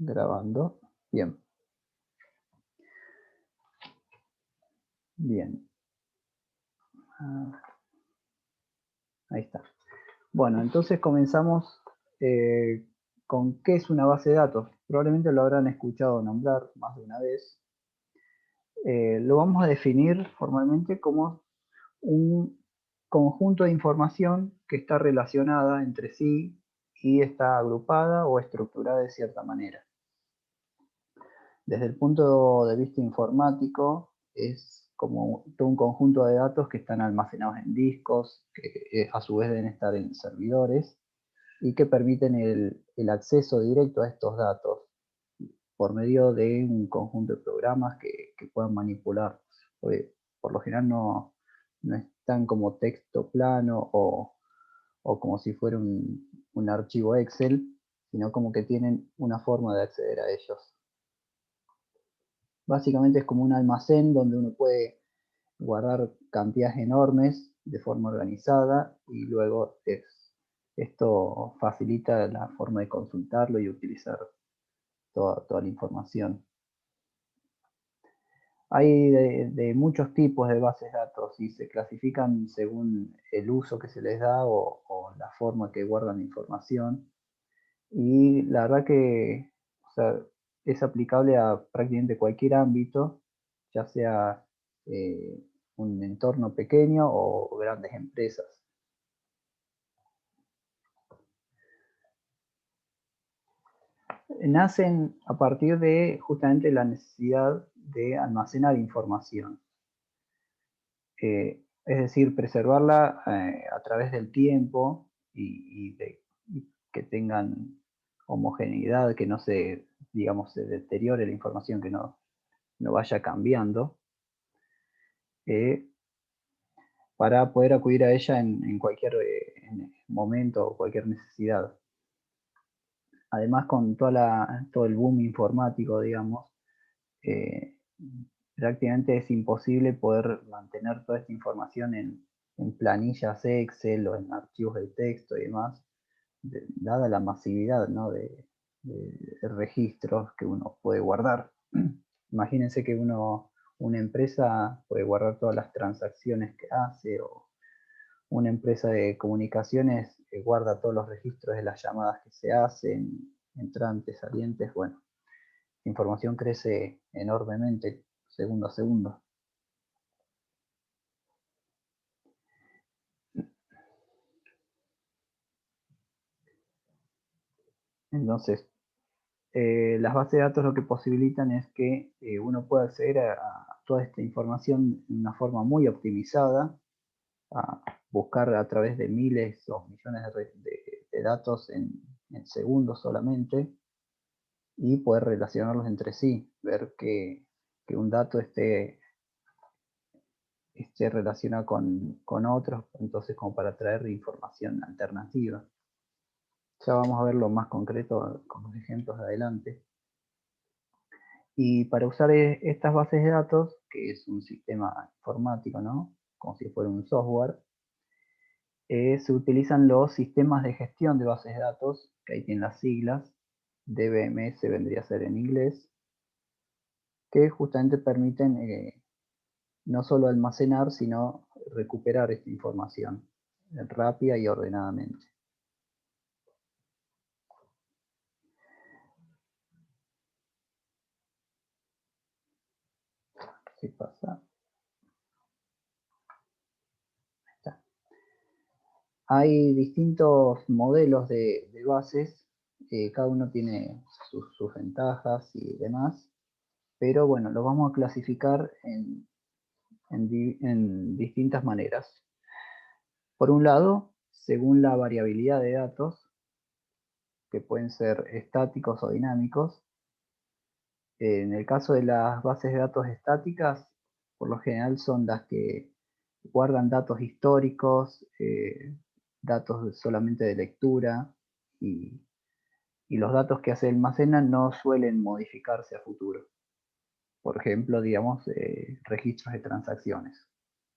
Grabando. Bien. Bien. Ahí está. Bueno, entonces comenzamos con qué es una base de datos. Probablemente lo habrán escuchado nombrar más de una vez. Lo vamos a definir formalmente como un conjunto de información que está relacionada entre sí y está agrupada o estructurada de cierta manera. Desde el punto de vista informático, es como todo un conjunto de datos que están almacenados en discos, que a su vez deben estar en servidores, y que permiten el acceso directo a estos datos por medio de un conjunto de programas que puedan manipular. Por lo general no están como texto plano o como si fuera un archivo Excel, sino como que tienen una forma de acceder a ellos. Básicamente es como un almacén donde uno puede guardar cantidades enormes de forma organizada y luego esto facilita la forma de consultarlo y utilizar toda la información. Hay de muchos tipos de bases de datos y se clasifican según el uso que se les da o la forma que guardan la información. Y la verdad que, o sea, es aplicable a prácticamente cualquier ámbito, ya sea un entorno pequeño o grandes empresas. Nacen a partir de justamente la necesidad de almacenar información. Es decir, preservarla a través del tiempo y que tengan homogeneidad, que no se, digamos, se deteriore la información, que no vaya cambiando, para poder acudir a ella en cualquier momento o cualquier necesidad. Además, con todo el boom informático, digamos, eh, prácticamente es imposible poder mantener toda esta información en planillas Excel o en archivos de texto y demás, dada la masividad, ¿no? de registros que uno puede guardar. Imagínense que una empresa puede guardar todas las transacciones que hace, o una empresa de comunicaciones guarda todos los registros de las llamadas que se hacen, entrantes, salientes. Bueno, la información crece enormemente segundo a segundo. Entonces, las bases de datos lo que posibilitan es que uno pueda acceder a toda esta información de una forma muy optimizada, a buscar a través de miles o millones de datos en segundos solamente, y poder relacionarlos entre sí, ver que un dato esté relacionado con otros, entonces como para traer información alternativa. Ya vamos a verlo más concreto con los ejemplos de adelante. Y para usar estas bases de datos, que es un sistema informático, ¿no? Como si fuera un software, se utilizan los sistemas de gestión de bases de datos, que ahí tienen las siglas. DBMS vendría a ser en inglés, que justamente permiten no solo almacenar, sino recuperar esta información rápida y ordenadamente. ¿Qué pasa? Ahí está. Hay distintos modelos de bases, cada uno tiene sus ventajas y demás, pero bueno, los vamos a clasificar en distintas maneras. Por un lado, según la variabilidad de datos, que pueden ser estáticos o dinámicos. En el caso de las bases de datos estáticas, por lo general son las que guardan datos históricos, datos solamente de lectura, y, y los datos que se almacenan no suelen modificarse a futuro. Por ejemplo, digamos, registros de transacciones.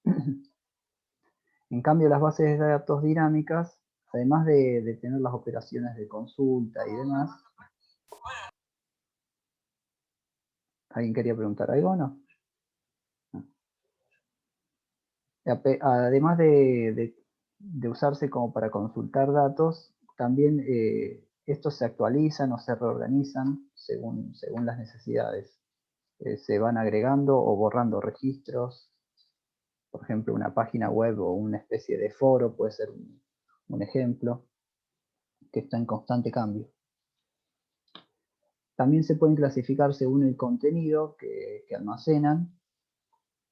En cambio, las bases de datos dinámicas, además de tener las operaciones de consulta y demás, ¿Alguien quería preguntar algo o no? Además de usarse como para consultar datos, también estos se actualizan o se reorganizan según las necesidades. Se van agregando o borrando registros. Por ejemplo, una página web o una especie de foro puede ser un ejemplo que está en constante cambio. También se pueden clasificar según el contenido que almacenan.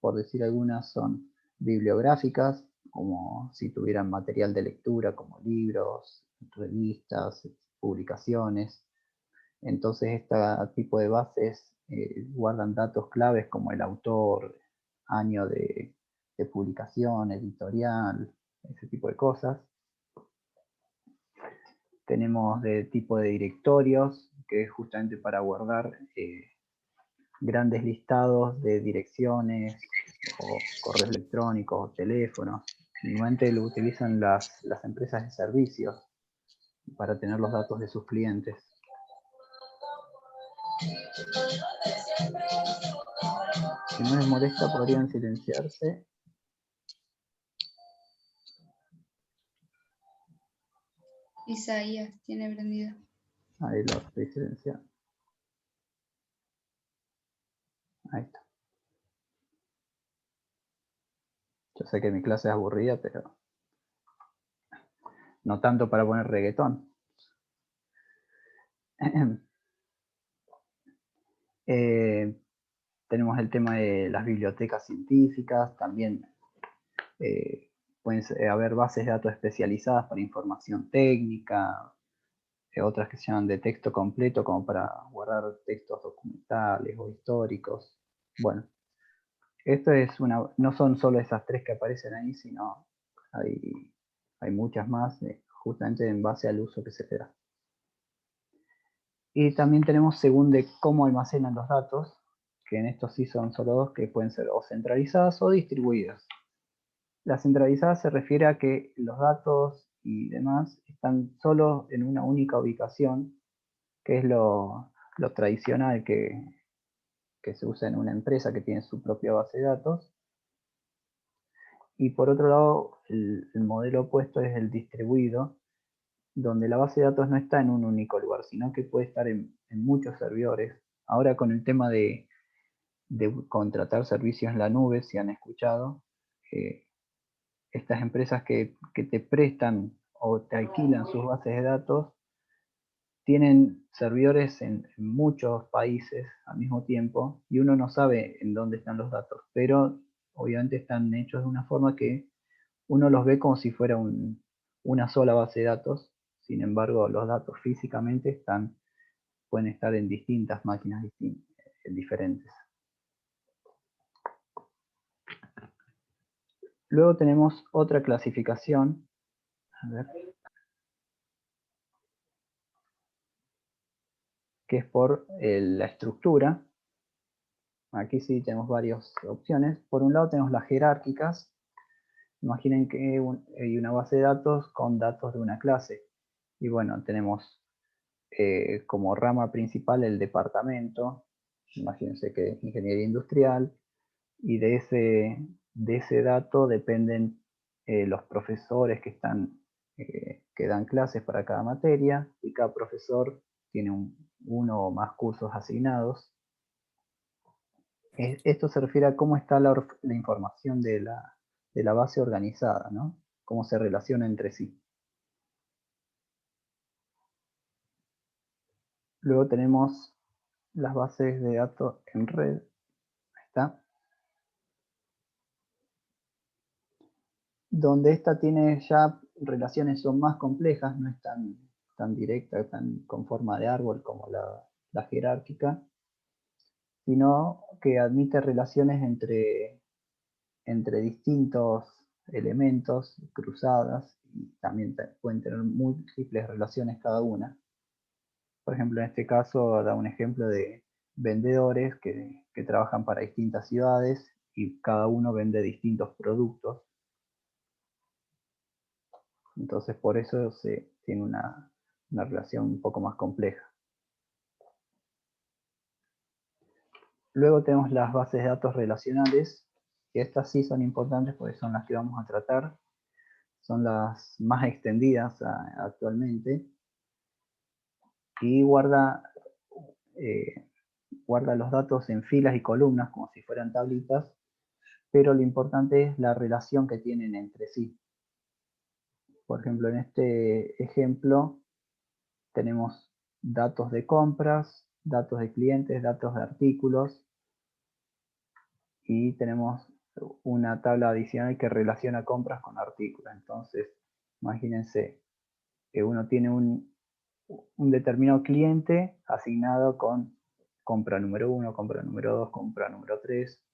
Por decir algunas, son bibliográficas, como si tuvieran material de lectura, como libros, revistas, publicaciones. Entonces, este tipo de bases guardan datos claves como el autor, año de publicación, editorial, ese tipo de cosas. Tenemos de tipo de directorios, que es justamente para guardar grandes listados de direcciones o correos electrónicos o teléfonos. Normalmente lo utilizan las empresas de servicios para tener los datos de sus clientes. Si no les molesta, podrían silenciarse. Isaías tiene prendido. Ahí lo estoy silenciando. Ahí está. Yo sé que mi clase es aburrida, pero no tanto para poner reggaetón. Tenemos el tema de las bibliotecas científicas, también pueden haber bases de datos especializadas para información técnica, otras que se llaman de texto completo, como para guardar textos documentales o históricos. Bueno, esto es no son solo esas tres que aparecen ahí, sino hay muchas más, justamente en base al uso que se le da. Y también tenemos según de cómo almacenan los datos, que en estos sí son solo dos, que pueden ser o centralizadas o distribuidas. La centralizada se refiere a que los datos y demás están solo en una única ubicación, que es lo tradicional que se usa en una empresa que tiene su propia base de datos. Y por otro lado, el modelo opuesto es el distribuido, donde la base de datos no está en un único lugar, sino que puede estar en muchos servidores. Ahora con el tema de contratar servicios en la nube, si han escuchado, estas empresas que te prestan o te alquilan sus bases de datos, tienen servidores en muchos países al mismo tiempo y uno no sabe en dónde están los datos, pero obviamente están hechos de una forma que uno los ve como si fuera una sola base de datos. Sin embargo, los datos físicamente pueden estar en distintas máquinas diferentes. Luego tenemos otra clasificación. A ver, que es por la estructura. Aquí sí tenemos varias opciones. Por un lado tenemos las jerárquicas. Imaginen que hay una base de datos con datos de una clase. Y bueno, tenemos como rama principal el departamento. Imagínense que es ingeniería industrial. Y de ese dato dependen los profesores que dan clases para cada materia. Y cada profesor tiene uno o más cursos asignados. Esto se refiere a cómo está la información de la base organizada, ¿no? Cómo se relaciona entre sí. Luego tenemos las bases de datos en red. Ahí está. Donde esta tiene ya relaciones son más complejas, no es tan directa, tan con forma de árbol como la jerárquica, sino que admite relaciones entre distintos elementos cruzadas y también pueden tener múltiples relaciones cada una. Por ejemplo, en este caso da un ejemplo de vendedores que trabajan para distintas ciudades y cada uno vende distintos productos. Entonces por eso se tiene una relación un poco más compleja. Luego tenemos las bases de datos relacionales, que estas sí son importantes porque son las que vamos a tratar. Son las más extendidas actualmente. Y guarda los datos en filas y columnas como si fueran tablitas, pero lo importante es la relación que tienen entre sí. Por ejemplo, en este ejemplo tenemos datos de compras, datos de clientes, datos de artículos, y tenemos una tabla adicional que relaciona compras con artículos. Entonces, imagínense que uno tiene un determinado cliente asignado con compra número 1, compra número 2, compra número 3.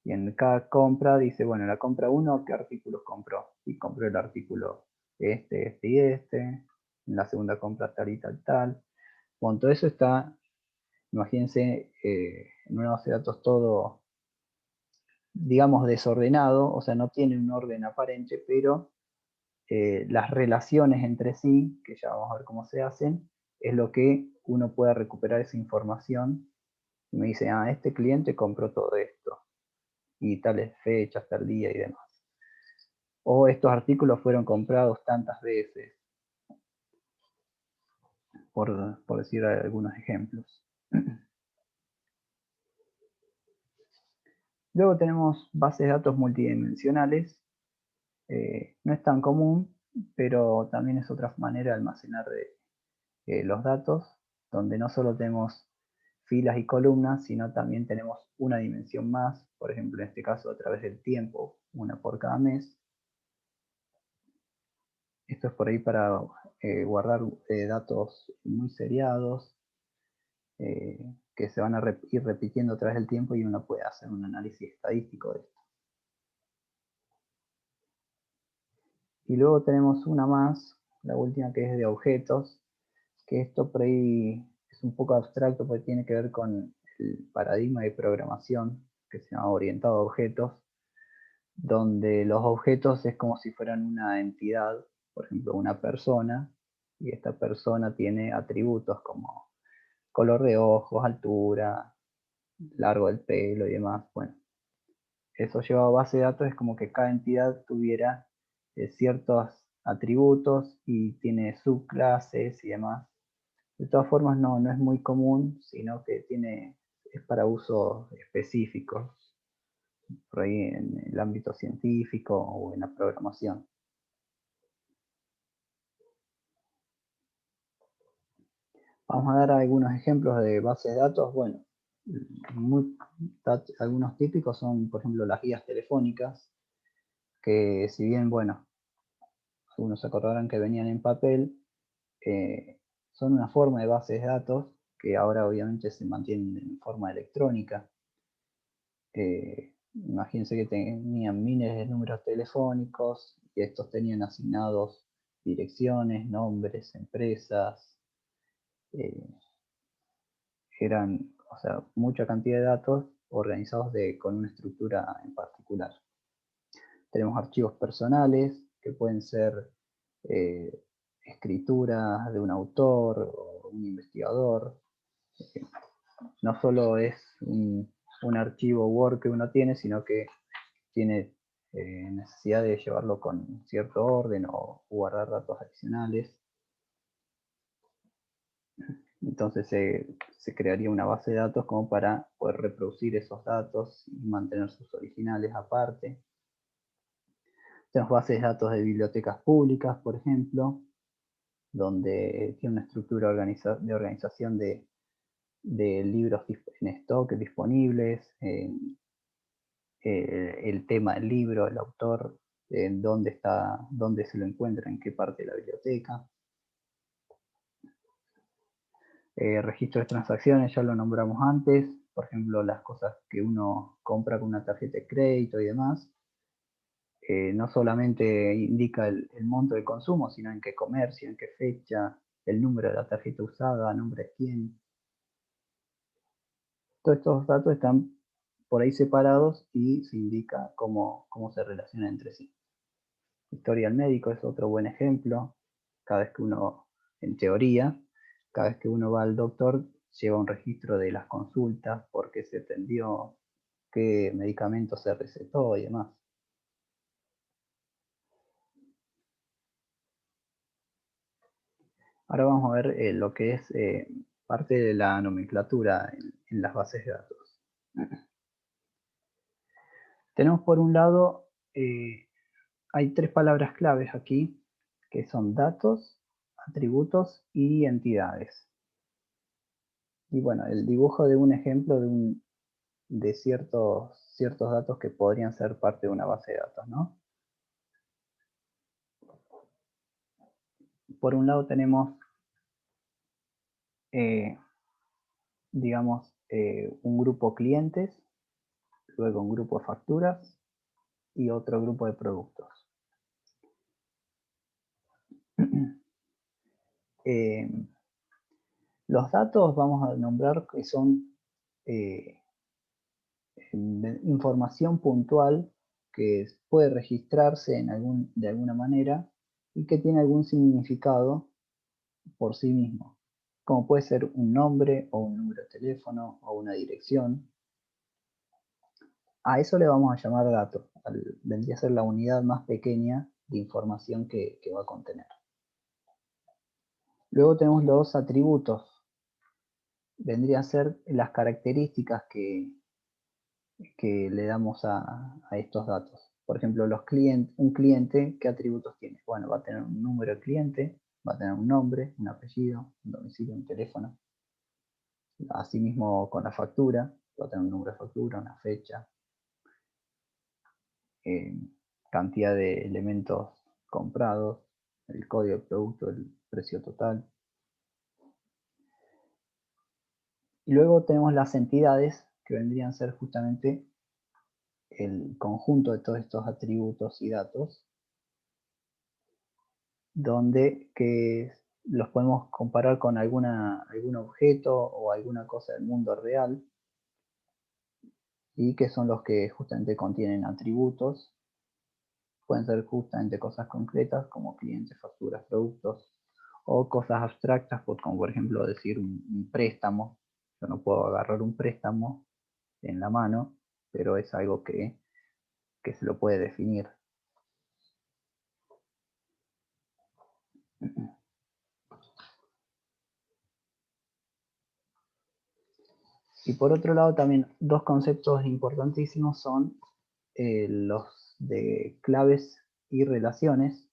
Y en cada compra dice, bueno, la compra 1, ¿qué artículos compró? Y compró el artículo este y este. En la segunda compra tal y tal, tal. Bueno, todo eso está, imagínense, en una base de datos todo, digamos, desordenado, o sea, no tiene un orden aparente, pero las relaciones entre sí, que ya vamos a ver cómo se hacen, es lo que uno pueda recuperar esa información y me dice, este cliente compró todo esto, y tales fechas, tal día y demás. O estos artículos fueron comprados tantas veces, por decir algunos ejemplos. Luego tenemos bases de datos multidimensionales. No es tan común, pero también es otra manera de almacenar los datos, donde no solo tenemos filas y columnas, sino también tenemos una dimensión más, por ejemplo, en este caso a través del tiempo, una por cada mes. Esto es por ahí para guardar datos muy seriados, que se van a ir repitiendo a través del tiempo y uno puede hacer un análisis estadístico de esto. Y luego tenemos una más, la última, que es de objetos, que esto por ahí es un poco abstracto porque tiene que ver con el paradigma de programación que se llama orientado a objetos, donde los objetos es como si fueran una entidad, por ejemplo una persona, y esta persona tiene atributos como color de ojos, altura, largo del pelo y demás. Bueno, eso llevado a base de datos es como que cada entidad tuviera ciertos atributos y tiene subclases y demás. De todas formas no es muy común, sino que es para usos específicos, por ahí en el ámbito científico o en la programación. Vamos a dar algunos ejemplos de bases de datos. Bueno, algunos típicos son, por ejemplo, las guías telefónicas, que si bien, bueno, algunos se acordarán que venían en papel, son una forma de bases de datos que ahora obviamente se mantienen en forma electrónica. Imagínense que tenían miles de números telefónicos y estos tenían asignados direcciones, nombres, empresas, eh, eran, o sea, mucha cantidad de datos organizados con una estructura en particular. Tenemos archivos personales que pueden ser eh, escrituras de un autor o un investigador. No solo es un archivo Word que uno tiene, sino que tiene necesidad de llevarlo con cierto orden o guardar datos adicionales. Entonces se crearía una base de datos como para poder reproducir esos datos y mantener sus originales aparte. Tenemos bases de datos de bibliotecas públicas, por ejemplo, donde tiene una estructura de organización de libros en stock disponibles, el tema del libro, el autor, dónde se lo encuentra, en qué parte de la biblioteca. Registro de transacciones, ya lo nombramos antes, por ejemplo, las cosas que uno compra con una tarjeta de crédito y demás. No solamente indica el monto de consumo, sino en qué comercio, en qué fecha, el número de la tarjeta usada, a nombre de quién. Todos estos datos están por ahí separados y se indica cómo se relacionan entre sí. Historial médico es otro buen ejemplo. Cada vez que uno, en teoría, cada vez que uno va al doctor, lleva un registro de las consultas, por qué se atendió, qué medicamento se recetó y demás. Ahora vamos a ver lo que es parte de la nomenclatura en las bases de datos. Tenemos por un lado, hay tres palabras claves aquí, que son datos, atributos y entidades. Y bueno, el dibujo de un ejemplo de ciertos datos que podrían ser parte de una base de datos, ¿no? Por un lado tenemos, digamos, un grupo clientes, luego un grupo facturas y otro grupo de productos. Los datos vamos a nombrar que son información puntual que puede registrarse de alguna manera y que tiene algún significado por sí mismo, como puede ser un nombre o un número de teléfono o una dirección. A eso le vamos a llamar dato, vendría a ser la unidad más pequeña de información que va a contener. Luego tenemos los atributos, vendría a ser las características que le damos a estos datos. Por ejemplo, un cliente, ¿qué atributos tiene? Bueno, va a tener un número de cliente, va a tener un nombre, un apellido, un domicilio, un teléfono. Asimismo con la factura, va a tener un número de factura, una fecha, cantidad de elementos comprados, el código de producto, el precio total. Y luego tenemos las entidades, que vendrían a ser justamente el conjunto de todos estos atributos y datos, donde que los podemos comparar con algún objeto o alguna cosa del mundo real, y que son los que justamente contienen atributos. Pueden ser justamente cosas concretas como clientes, facturas, productos, o cosas abstractas, como por ejemplo decir un préstamo. Yo no puedo agarrar un préstamo en la mano, pero es algo que se lo puede definir. Y por otro lado también dos conceptos importantísimos son los de claves y relaciones.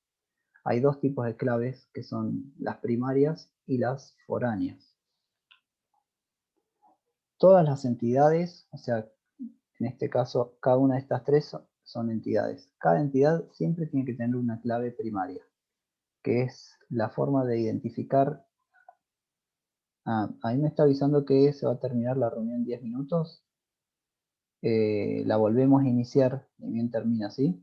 Hay dos tipos de claves que son las primarias y las foráneas. Todas las entidades, o sea, en este caso cada una de estas tres son entidades. Cada entidad siempre tiene que tener una clave primaria, que es la forma de identificar. Ahí me está avisando que se va a terminar la reunión en 10 minutos. La volvemos a iniciar y bien termina así.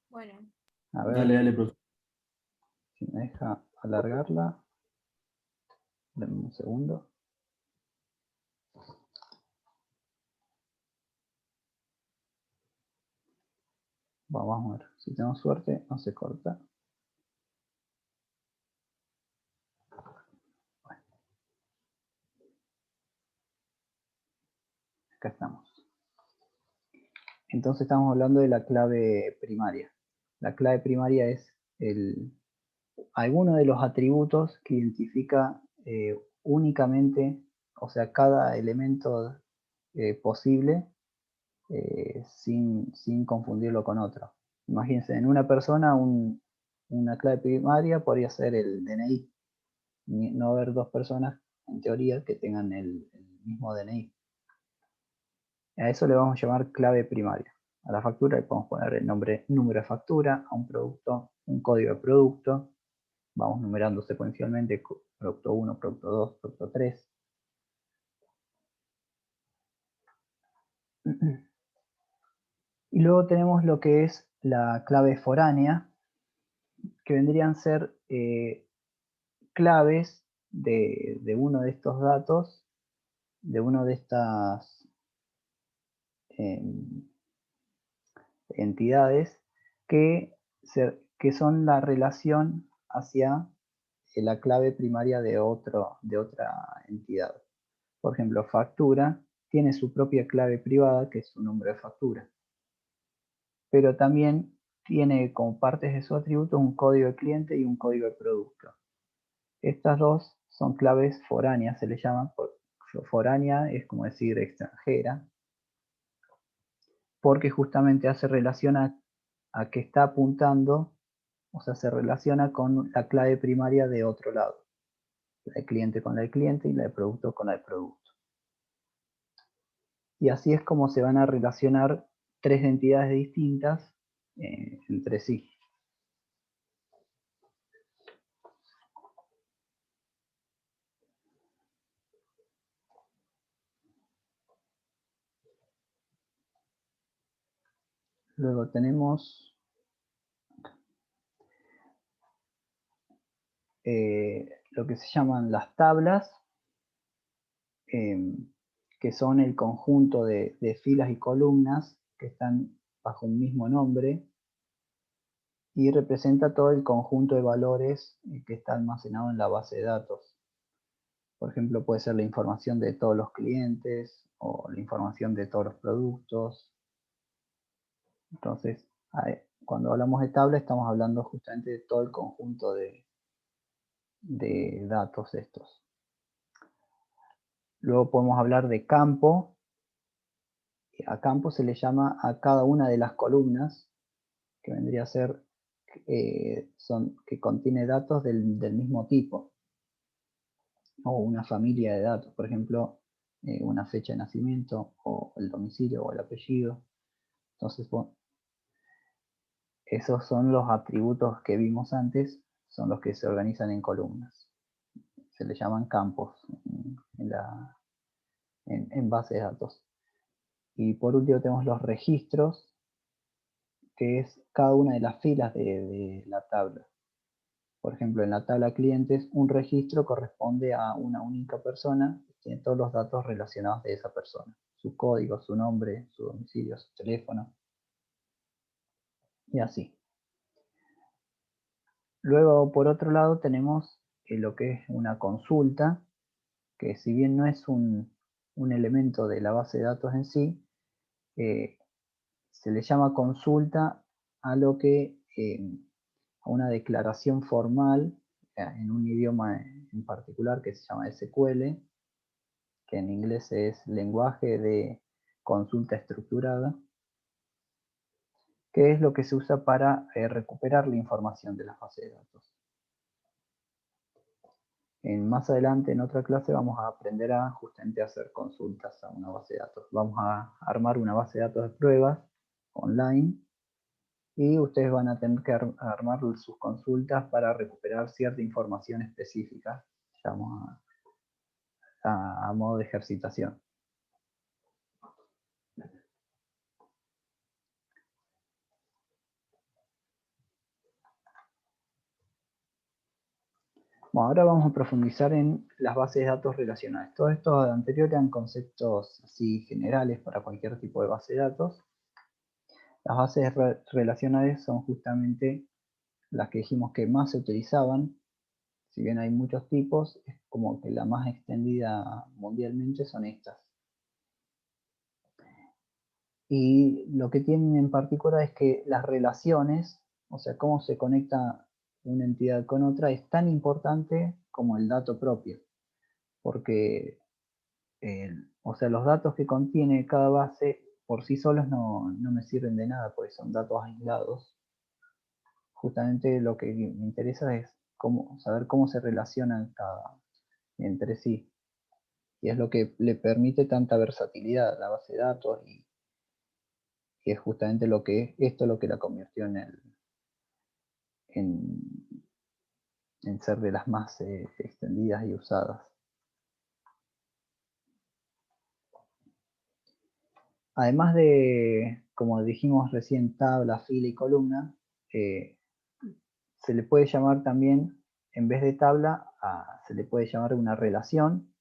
Bueno. A ver, Dale, profe. si me deja alargarla. Dame un segundo. Vamos a ver, si tenemos suerte no se corta. Bueno. Acá estamos. Entonces estamos hablando de la clave primaria. La clave primaria es alguno de los atributos que identifica únicamente, o sea, cada elemento posible sin confundirlo con otro. Imagínense, en una persona una clave primaria podría ser el DNI. No haber dos personas, en teoría, que tengan el mismo DNI. A eso le vamos a llamar clave primaria. A la factura le podemos poner el número de factura, a un producto, un código de producto. Vamos numerando secuencialmente producto 1, producto 2, producto 3. Y luego tenemos lo que es la clave foránea, que vendrían a ser claves de uno de estos datos, de una de estas entidades que son la relación hacia la clave primaria de otra entidad. Por ejemplo, factura tiene su propia clave privada, que es su nombre de factura. Pero también tiene como partes de su atributo un código de cliente y un código de producto. Estas dos son claves foráneas, se le llama. Foránea es como decir extranjera, porque justamente hace relación a que está apuntando, o sea, se relaciona con la clave primaria de otro lado. La de cliente con la de cliente y la de producto con la de producto. Y así es como se van a relacionar tres entidades distintas entre sí. Luego tenemos lo que se llaman las tablas, que son el conjunto de filas y columnas que están bajo un mismo nombre y representa todo el conjunto de valores que está almacenado en la base de datos. Por ejemplo, puede ser la información de todos los clientes o la información de todos los productos. Entonces, cuando hablamos de tabla estamos hablando justamente de todo el conjunto de datos estos. Luego podemos hablar de campo. A campo se le llama a cada una de las columnas, que vendría a ser que contiene datos del mismo tipo, o una familia de datos, por ejemplo, una fecha de nacimiento, o el domicilio, o el apellido. Entonces, bueno, esos son los atributos que vimos antes, son los que se organizan en columnas. Se le llaman campos en base de datos. Y por último tenemos los registros, que es cada una de las filas de la tabla. Por ejemplo, en la tabla clientes, un registro corresponde a una única persona que tiene todos los datos relacionados de esa persona. Su código, su nombre, su domicilio, su teléfono. Y así. Luego, por otro lado, tenemos lo que es una consulta, que si bien no es un elemento de la base de datos en sí, se le llama consulta a lo que a una declaración formal en un idioma en particular que se llama SQL, que en inglés es lenguaje de consulta estructurada, que es lo que se usa para recuperar la información de las bases de datos. Más adelante en otra clase vamos a aprender a justamente hacer consultas a una base de datos. Vamos a armar una base de datos de pruebas online y ustedes van a tener que armar sus consultas para recuperar cierta información específica, digamos, a modo de ejercitación. Bueno, ahora vamos a profundizar en las bases de datos relacionales. Todo esto anterior eran conceptos así generales para cualquier tipo de base de datos. Las bases relacionales son justamente las que dijimos que más se utilizaban. Si bien hay muchos tipos, es como que la más extendida mundialmente son estas. Y lo que tienen en particular es que las relaciones, o sea, cómo se conecta una entidad con otra, es tan importante como el dato propio. Porque, o sea, los datos que contiene cada base por sí solos no me sirven de nada, porque son datos aislados. Justamente lo que me interesa es saber cómo se relacionan entre sí. Y es lo que le permite tanta versatilidad a la base de datos y es justamente esto lo que la convirtió en ser de las más extendidas y usadas. Además de, como dijimos recién, tabla, fila y columna, se le puede llamar también, en vez de tabla, se le puede llamar una relación.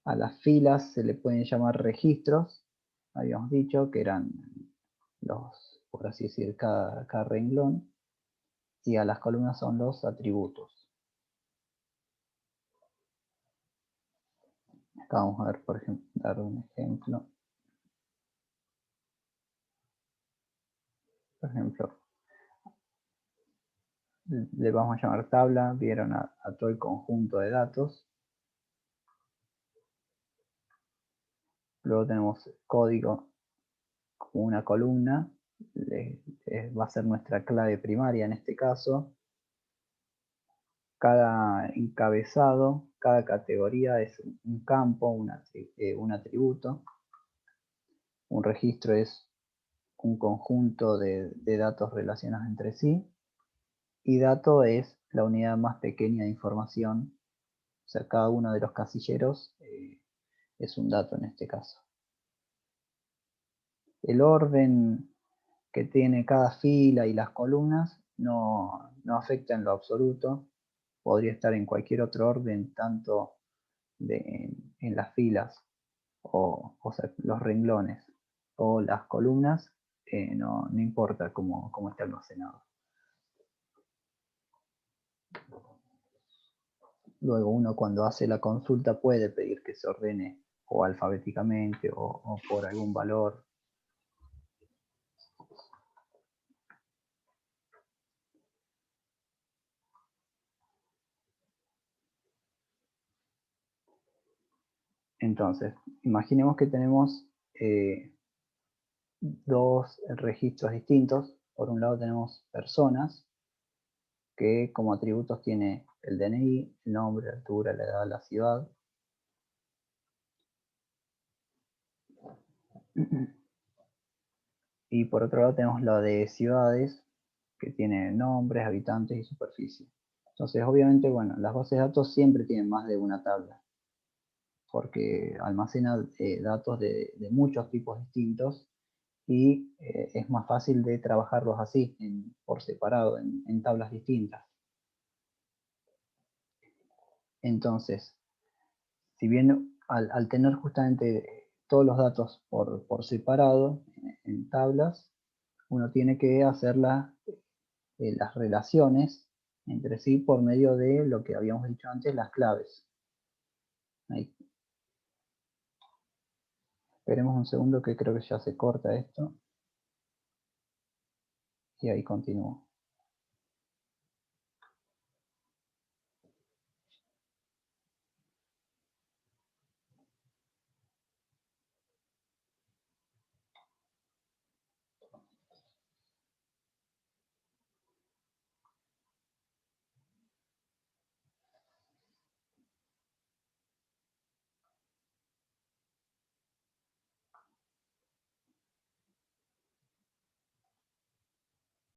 A las filas se le pueden llamar registros, habíamos dicho que eran por así decir, cada renglón. y a las columnas son los atributos. Acá vamos a ver, por ejemplo, dar un ejemplo. Por ejemplo, le vamos a llamar tabla, vieron a todo el conjunto de datos. Luego tenemos código como una columna, va a ser nuestra clave primaria en este caso. Cada encabezado, cada categoría es un campo, un atributo. Un registro es un conjunto de datos relacionados entre sí. Y dato es la unidad más pequeña de información. O sea, cada uno de los casilleros es un dato en este caso. El orden que tiene cada fila y las columnas no afecta en lo absoluto. Podría estar en cualquier otro orden, tanto en las filas o sea, los renglones o las columnas, no importa cómo esté almacenado. Luego uno cuando hace la consulta puede pedir que se ordene o alfabéticamente o por algún valor. Entonces, imaginemos que tenemos dos registros distintos. Por un lado tenemos personas, que como atributos tiene el DNI, el nombre, la altura, la edad, la ciudad. Y por otro lado tenemos la de ciudades, que tiene nombres, habitantes y superficie. Entonces, obviamente, bueno, las bases de datos siempre tienen más de una tabla, porque almacena datos de muchos tipos distintos y es más fácil de trabajarlos así, por separado, en tablas distintas. Entonces, si bien al tener justamente todos los datos por separado, en tablas, uno tiene que hacer las relaciones entre sí por medio de lo que habíamos dicho antes, las claves. Ahí. Esperemos un segundo que creo que ya se corta esto. Y ahí continúo.